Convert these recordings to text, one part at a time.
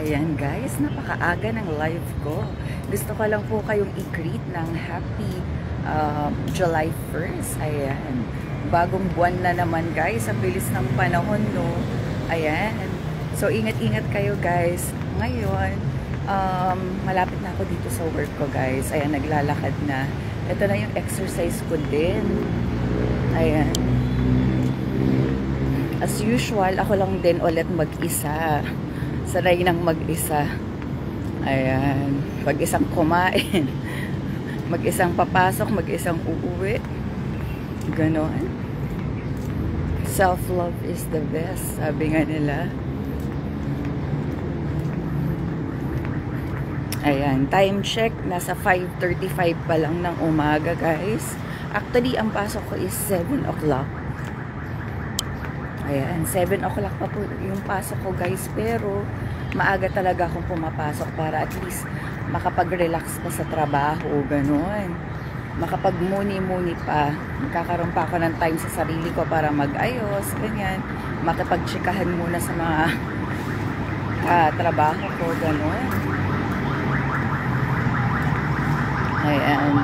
Ayan guys, napakaaga ng live ko. Gusto ko lang po kayong i-greet ng happy July 1st. Ayan. Bagong buwan na naman guys. Ang bilis ng panahon, no? Ayan. So, ingat-ingat kayo guys. Ngayon, malapit na ako dito sa work ko guys. Ayan, naglalakad na. Ito na yung exercise ko din. Ayan. As usual, ako lang din ulit mag-isa. Sanay ng mag-isa. Ayan. Mag-isang kumain. Mag-isang papasok, mag-isang uuwi. Ganon. Self-love is the best. Sabi nga nila. Ayan. Time check. Nasa 5:35 pa lang ng umaga, guys. Actually, ang pasok ko is 7 o'clock. Ayan, 7 o'clock pa po yung pasok ko guys, pero maaga talaga akong pumapasok para at least makapag-relax pa sa trabaho, ganun. Makapag-muni-muni pa, magkakaroon pa ako ng time sa sarili ko para mag-ayos, ganyan. Makapag-chikahan muna sa mga trabaho ko, ganun. Ayan.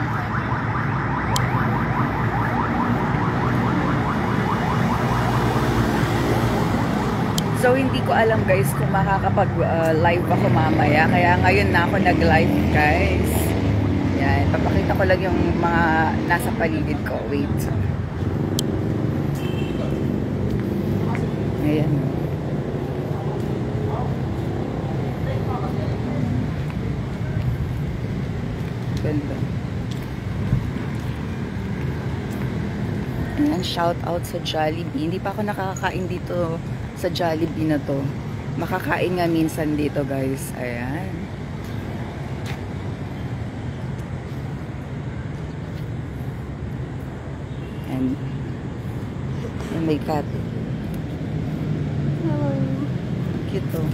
So, hindi ko alam guys kung makakapag-live ako mamaya. Kaya ngayon na ako nag-live guys. Yan. Papakita ko lang yung mga nasa paligid ko. Wait. Ayan. Ganda. Ayan. Shout out sa Jollibee. Hindi pa ako nakakakain dito sa Jollibee na to. Makakain nga minsan dito guys. Ayan. And may cat. Hello. Cute to.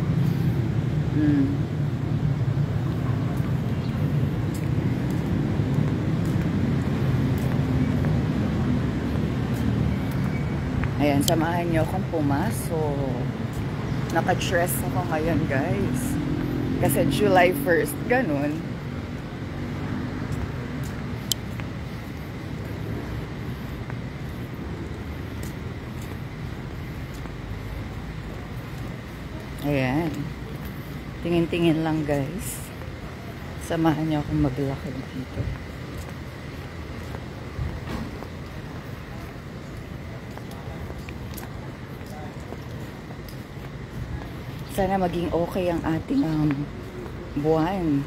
Ayan, samahan niyo akong pumasok. Naka-dress ako ngayon, guys. Kasi July 1st, ganun. Ayan. Tingin-tingin lang, guys. Samahan niyo akong maglakad dito. Sana maging okay ang ating buwan.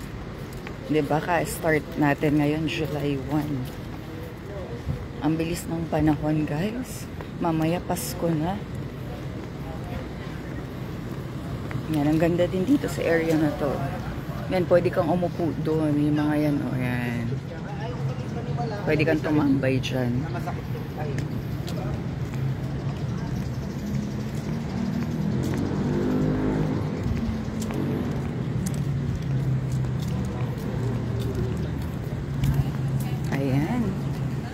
Diba? Ka-start natin ngayon, July 1. Ang bilis ng panahon, guys. Mamaya Pasko na. Yan, ang ganda din dito sa area na to. Yan, pwede kang umupo doon. Yung mga yan, o yan. Pwede kang tumambay dyan.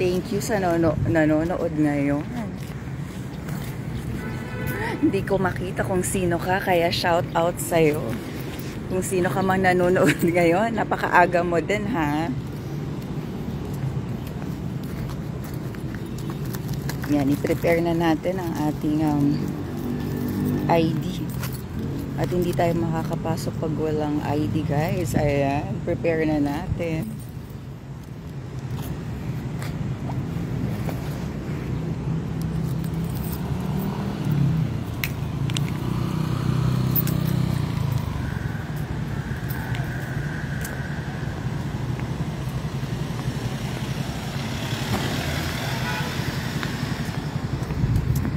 Thank you sa nanonood ngayon. Hindi ko makita kung sino ka, kaya shout out sa'yo. Kung sino ka mang nanonood ngayon, napakaaga mo din ha. Yan, i-prepare na natin ang ating ID. At hindi tayo makakapasok pag walang ID guys. Ayan, prepare na natin.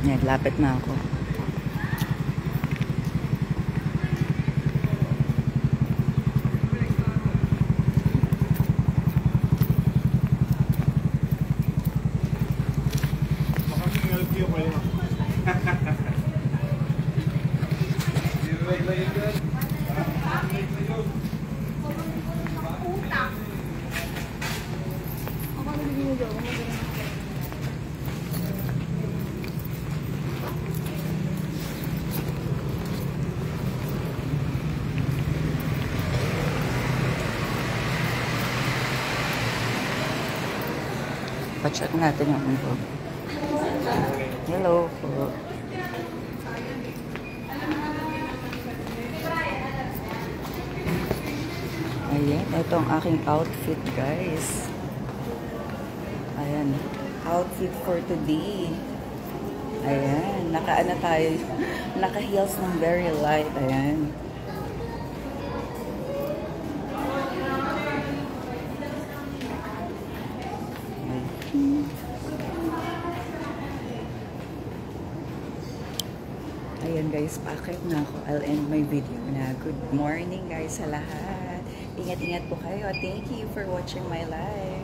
Yan, lapit na ako. Pa-check natin yung info. Hello po. Ayan, ito ang aking outfit, guys. Ayan, outfit for today. Ayan, naka-ano tayo, naka-heels ng very light. Ayan. Ayan guys, paakit na ako. I'll end my video na. Good morning guys sa lahat. Ingat-ingat po kayo. Thank you for watching my live.